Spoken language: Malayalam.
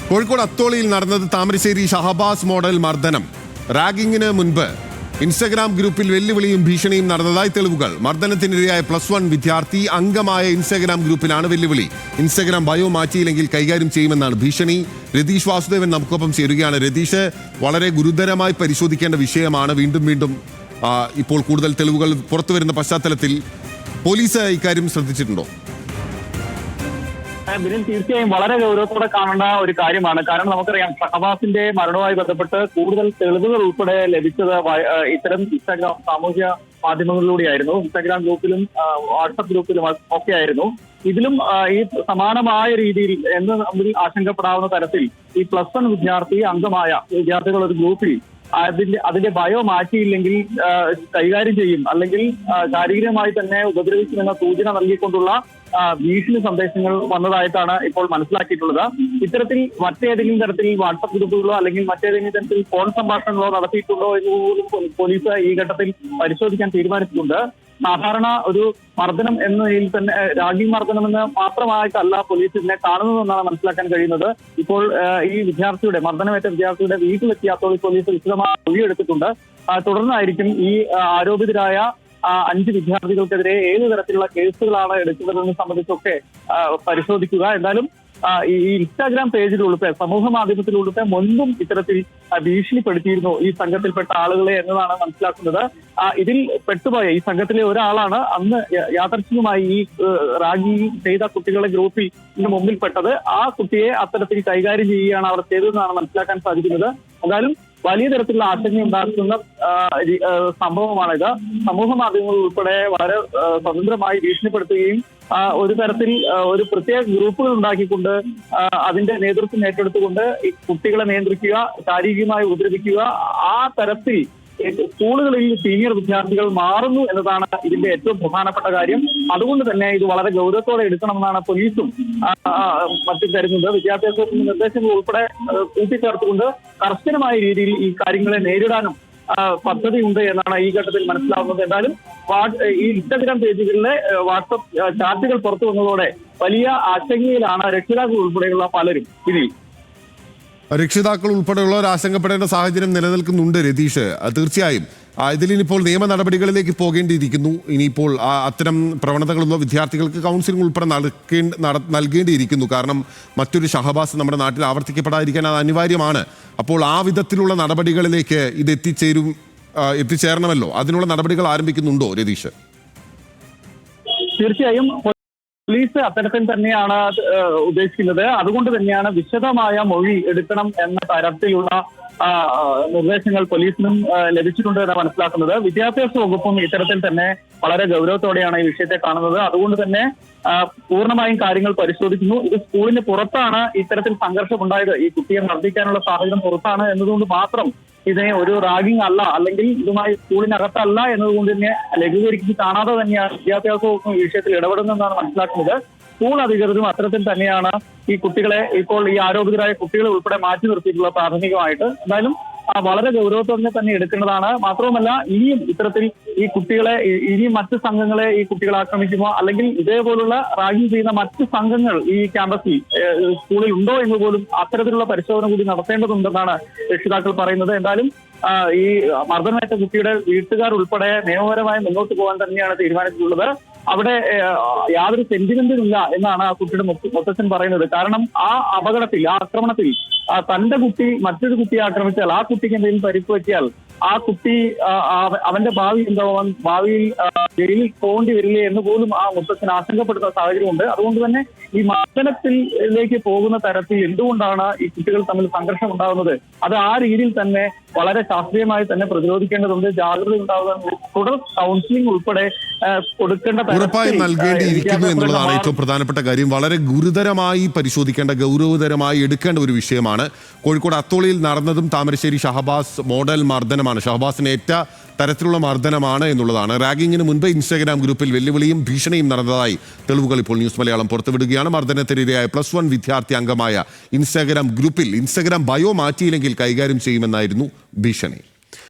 കോഴിക്കോട് അത്തോളിയിൽ നടന്നത് താമരശ്ശേരി ഷഹബാസ് മോഡൽ മർദ്ദനം. റാഗിങ്ങിന് മുൻപ് ഇൻസ്റ്റഗ്രാം ഗ്രൂപ്പിൽ വെല്ലുവിളിയും ഭീഷണിയും നടന്നതായി തെളിവുകൾ. മർദ്ദനത്തിനിരയായ +1 വിദ്യാർത്ഥി അംഗമായ ഇൻസ്റ്റഗ്രാം ഗ്രൂപ്പിലാണ് വെല്ലുവിളി. ഇൻസ്റ്റഗ്രാം ബയോ മാറ്റിയില്ലെങ്കിൽ കൈകാര്യം ചെയ്യുമെന്നാണ് ഭീഷണി. രതീഷ് വാസുദേവൻ നമുക്കൊപ്പം ചേരുകയാണ്. രതീഷ്, വളരെ ഗുരുതരമായി പരിശോധിക്കേണ്ട വിഷയമാണ്. വീണ്ടും ഇപ്പോൾ കൂടുതൽ തെളിവുകൾ പുറത്തുവരുന്ന പശ്ചാത്തലത്തിൽ പോലീസ് ഇക്കാര്യം ശ്രദ്ധിച്ചിട്ടുണ്ടോ? ബിനിൽ, തീർച്ചയായും വളരെ ഗൗരവത്തോടെ കാണേണ്ട ഒരു കാര്യമാണ്. കാരണം നമുക്കറിയാം, ഷഹബാസിന്റെ മരണവുമായി ബന്ധപ്പെട്ട് കൂടുതൽ തെളിവുകൾ ഉൾപ്പെടെ ലഭിച്ചത് ഇത്തരം ഇൻസ്റ്റാഗ്രാം സാമൂഹ്യ മാധ്യമങ്ങളിലൂടെയായിരുന്നു. ഇൻസ്റ്റാഗ്രാം ഗ്രൂപ്പിലും വാട്സപ്പ് ഗ്രൂപ്പിലും ഒക്കെ ആയിരുന്നു. ഇതിലും ഈ സമാനമായ രീതിയിൽ എന്ന് നമ്മൾ ആശങ്കപ്പെടാവുന്ന തരത്തിൽ ഈ +1 വിദ്യാർത്ഥി അംഗമായ വിദ്യാർത്ഥികൾ ഒരു ഗ്രൂപ്പിൽ അതിന്റെ ബയോ മാറ്റിയില്ലെങ്കിൽ കൈകാര്യം ചെയ്യും, അല്ലെങ്കിൽ ശാരീരികമായി തന്നെ ഉപദ്രവിക്കുമെന്ന സൂചന നൽകിക്കൊണ്ടുള്ള ഭീഷണി സന്ദേശങ്ങൾ വന്നതായിട്ടാണ് ഇപ്പോൾ മനസ്സിലാക്കിയിട്ടുള്ളത്. ഇത്തരത്തിൽ മറ്റേതെങ്കിലും തരത്തിൽ വാട്സപ്പ് ഗ്രൂപ്പുകളോ അല്ലെങ്കിൽ മറ്റേതെങ്കിലും തരത്തിൽ ഫോൺ സംഭാഷണങ്ങളോ നടത്തിയിട്ടുണ്ടോ എന്ന് പോലും പോലീസ് ഈ ഘട്ടത്തിൽ പരിശോധിക്കാൻ തീരുമാനിച്ചിട്ടുണ്ട്. സാധാരണ ഒരു മർദ്ദനം എന്നതിൽ തന്നെ റാഗിംഗ് മർദ്ദനം എന്ന് മാത്രമായിട്ടല്ല പോലീസ് ഇതിനെ കാണുന്നതെന്നാണ് മനസ്സിലാക്കാൻ കഴിയുന്നത്. ഇപ്പോൾ ഈ വിദ്യാർത്ഥിയുടെ മർദ്ദനമേറ്റ വിദ്യാർത്ഥിയുടെ വീട്ടിലെത്തിയാത്തോടെ പോലീസ് വിശദമായ മൊഴിയെടുത്തിട്ടുണ്ട്. തുടർന്നായിരിക്കും ഈ ആരോപിതരായ 5 വിദ്യാർത്ഥികൾക്കെതിരെ ഏത് തരത്തിലുള്ള കേസുകളാണ് എടുക്കുന്നതെന്ന് സംബന്ധിച്ചൊക്കെ പരിശോധിക്കുക. എന്തായാലും ഈ ഇൻസ്റ്റാഗ്രാം പേജിലുൾപ്പെടെ സമൂഹ മാധ്യമത്തിലുൾപ്പെടെ മുൻപും ഇത്തരത്തിൽ ഭീഷണിപ്പെടുത്തിയിരുന്നു ഈ സംഘത്തിൽപ്പെട്ട ആളുകളെ എന്നതാണ് മനസ്സിലാക്കുന്നത്. ഇതിൽ പെട്ടുപോയ ഈ സംഘത്തിലെ ഒരാളാണ് അന്ന് യാദർച്ഛികമായി ഈ റാഗിംഗ് ചെയ്ത കുട്ടികളെ ഗ്രൂപ്പിൽ മുമ്പിൽപ്പെട്ടത്. ആ കുട്ടിയെ അത്തരത്തിൽ കൈകാര്യം ചെയ്യുകയാണ് അവർ ചെയ്തതെന്നാണ് മനസ്സിലാക്കാൻ സാധിക്കുന്നത്. എന്തായാലും വലിയ തരത്തിലുള്ള ആശങ്കയുണ്ടാക്കുന്ന സംഭവമാണിത്. സമൂഹ മാധ്യമങ്ങൾ ഉൾപ്പെടെ വളരെ സ്വതന്ത്രമായി ഭീഷണിപ്പെടുത്തുകയും ഒരു തരത്തിൽ ഒരു പ്രത്യേക ഗ്രൂപ്പുകൾ ഉണ്ടാക്കിക്കൊണ്ട് അതിന്റെ നേതൃത്വം ഏറ്റെടുത്തുകൊണ്ട് ഈ കുട്ടികളെ നിയന്ത്രിക്കുക, ശാരീരികമായി ഉപദ്രവിക്കുക, ആ തരത്തിൽ സ്കൂളുകളിൽ സീനിയർ വിദ്യാർത്ഥികൾ മാറുന്നു എന്നതാണ് ഇതിന്റെ ഏറ്റവും പ്രധാനപ്പെട്ട കാര്യം. അതുകൊണ്ട് തന്നെ ഇത് വളരെ ഗൗരവത്തോടെ എടുക്കണമെന്നാണ് പോലീസും മറ്റും കരുതുന്നത്. വിദ്യാഭ്യാസ നിർദ്ദേശങ്ങൾ ഉൾപ്പെടെ കൂട്ടിച്ചേർത്തുകൊണ്ട് കർശനമായ രീതിയിൽ ഈ കാര്യങ്ങളെ നേരിടാനും പദ്ധതിയുണ്ട് എന്നാണ് ഈ ഘട്ടത്തിൽ മനസ്സിലാവുന്നത്. എന്തായാലും ഈ ഇൻസ്റ്റഗ്രാം പേജുകളിലെ വാട്സപ്പ് ചാറ്റുകൾ പുറത്തു വന്നതോടെ വലിയ ആശങ്കയിലാണ് രക്ഷിതാക്കൾ ഉൾപ്പെടെയുള്ള പലരും. രക്ഷിതാക്കൾ ഉൾപ്പെടെയുള്ളവർ ആശങ്കപ്പെടേണ്ട സാഹചര്യം നിലനിൽക്കുന്നുണ്ട്. രതീഷ്, തീർച്ചയായും ഇതിലിനിപ്പോൾ നിയമ നടപടികളിലേക്ക് പോകേണ്ടിയിരിക്കുന്നു. ഇനിയിപ്പോൾ അത്തരം പ്രവണതകളുള്ള വിദ്യാർത്ഥികൾക്ക് കൗൺസിലിംഗ് ഉൾപ്പെടെ നൽകേണ്ടിയിരിക്കുന്നു. കാരണം മറ്റൊരു ഷഹബാസ് നമ്മുടെ നാട്ടിൽ ആവർത്തിക്കപ്പെടാതിരിക്കാൻ അത് അനിവാര്യമാണ്. അപ്പോൾ ആ വിധത്തിലുള്ള നടപടികളിലേക്ക് ഇത് എത്തിച്ചേരണമല്ലോ. അതിനുള്ള നടപടികൾ ആരംഭിക്കുന്നുണ്ടോ രതീഷ്? തീർച്ചയായും പോലീസ് അത്തരത്തിൽ തന്നെയാണ് ഉദ്ദേശിക്കുന്നത്. അതുകൊണ്ട് തന്നെയാണ് വിശദമായ മൊഴി എടുക്കണം എന്ന തരത്തിലുള്ള നിർദ്ദേശങ്ങൾ പോലീസിനും ലഭിച്ചിട്ടുണ്ട് എന്ന് മനസ്സിലാക്കുന്നത്. വിദ്യാഭ്യാസ വകുപ്പും ഇത്തരത്തിൽ തന്നെ വളരെ ഗൗരവത്തോടെയാണ് ഈ വിഷയത്തെ കാണുന്നത്. അതുകൊണ്ട് തന്നെ പൂർണ്ണമായും കാര്യങ്ങൾ പരിശോധിക്കുന്നു. ഇത് സ്കൂളിന് പുറത്താണ് ഇത്തരത്തിൽ സംഘർഷം ഉണ്ടായത്. ഈ കുട്ടിയെ മർദ്ദിക്കാനുള്ള സാഹചര്യം പുറത്താണ് എന്നതുകൊണ്ട് മാത്രം ഇതിനെ ഒരു റാഗിംഗ് അല്ല, അല്ലെങ്കിൽ ഇതുമായി സ്കൂളിനകത്തല്ല എന്നതുകൊണ്ട് തന്നെ ലഘൂകരിച്ച് കാണാതെ തന്നെയാണ് വിദ്യാഭ്യാസ വകുപ്പ് ഈ വിഷയത്തിൽ ഇടപെടുന്നതെന്നാണ് മനസ്സിലാക്കുന്നത്. സ്കൂൾ അധികൃതരും അത്തരത്തിൽ തന്നെയാണ് ഈ കുട്ടികളെ, ഇപ്പോൾ ഈ ആരോപിതരായ കുട്ടികളെ ഉൾപ്പെടെ മാറ്റി നിർത്തിയിട്ടുള്ള പ്രാഥമികമായിട്ട്. എന്തായാലും വളരെ ഗൗരവത്തോടെ തന്നെ എടുക്കേണ്ടതാണ്. മാത്രവുമല്ല, ഇനിയും ഇത്തരത്തിൽ ഈ കുട്ടികളെ, ഇനിയും മറ്റ് സംഘങ്ങളെ ഈ കുട്ടികളെ ആക്രമിക്കുമോ, അല്ലെങ്കിൽ ഇതേപോലുള്ള റാഗിംഗ് ചെയ്യുന്ന മറ്റ് സംഘങ്ങൾ ഈ ക്യാമ്പസിൽ സ്കൂളിൽ ഉണ്ടോ എന്ന് പോലും അത്തരത്തിലുള്ള പരിശോധന കൂടി നടത്തേണ്ടതുണ്ടെന്നാണ് രക്ഷിതാക്കൾ പറയുന്നത്. എന്തായാലും ഈ മർദ്ദനമേറ്റ കുട്ടിയുടെ വീട്ടുകാർ ഉൾപ്പെടെ നിയമപരമായി മുന്നോട്ട് പോകാൻ തന്നെയാണ് തീരുമാനിച്ചിട്ടുള്ളത്. അവിടെ യാതൊരു സെന്റിമെന്റും ഇല്ല എന്നാണ് ആ കുട്ടിയുടെ മുത്തച്ഛൻ പറയുന്നത്. കാരണം ആ അപകടത്തിൽ, ആ ആക്രമണത്തിൽ തന്റെ കുട്ടി മറ്റൊരു കുട്ടിയെ ആക്രമിച്ചാൽ, ആ കുട്ടിക്ക് എന്തെങ്കിലും പരിക്ക് പറ്റിയാൽ ആ കുട്ടി അവന്റെ ഭാവി എന്താവാൻ, ഭാവിയിൽ ജയിലിൽ പോകേണ്ടി വരില്ലേ എന്ന് പോലും ആ മുത്തച്ഛൻ ആശങ്കപ്പെടുന്ന സാഹചര്യമുണ്ട്. അതുകൊണ്ട് തന്നെ ഈ മർദ്ദനത്തിലേക്ക് പോകുന്ന തരത്തിൽ എന്തുകൊണ്ടാണ് ഈ കുട്ടികൾ തമ്മിൽ സംഘർഷം ഉണ്ടാകുന്നത്, അത് ആ രീതിയിൽ തന്നെ വളരെ ശാസ്ത്രീയമായി തന്നെ പ്രതിരോധിക്കേണ്ടതുണ്ട്. ജാഗ്രത ഉണ്ടാകുന്ന തുടർ കൗൺസിലിംഗ് ഉൾപ്പെടെ കൊടുക്കേണ്ട ഉറപ്പായും നൽകേണ്ടിയിരിക്കുന്നു എന്നുള്ളതാണ് ഏറ്റവും പ്രധാനപ്പെട്ട കാര്യം. വളരെ ഗുരുതരമായി പരിശോധിക്കേണ്ട, ഗൗരവതരമായി എടുക്കേണ്ട ഒരു വിഷയമാണ്. കോഴിക്കോട് അത്തോളിയിൽ നടന്നതും താമരശ്ശേരി ഷഹബാസ് മോഡൽ മർദ്ദനമാണ്. ഷഹബാസിന് ഏറ്റ തരത്തിലുള്ള മർദ്ദനമാണ് എന്നുള്ളതാണ്. റാഗിങ്ങിന് മുൻപ് ഇൻസ്റ്റാഗ്രാം ഗ്രൂപ്പിൽ വെല്ലുവിളിയും ഭീഷണിയും നടന്നതായി തെളിവുകൾ ഇപ്പോൾ ന്യൂസ് മലയാളം പുറത്തുവിടുകയാണ്. മർദ്ദനത്തിനിരയായ +1 വിദ്യാർത്ഥി അംഗമായ ഇൻസ്റ്റാഗ്രാം ഗ്രൂപ്പിൽ ഇൻസ്റ്റാഗ്രാം ബയോ മാറ്റിയില്ലെങ്കിൽ കൈകാര്യം ചെയ്യുമെന്നായിരുന്നു ഭീഷണി.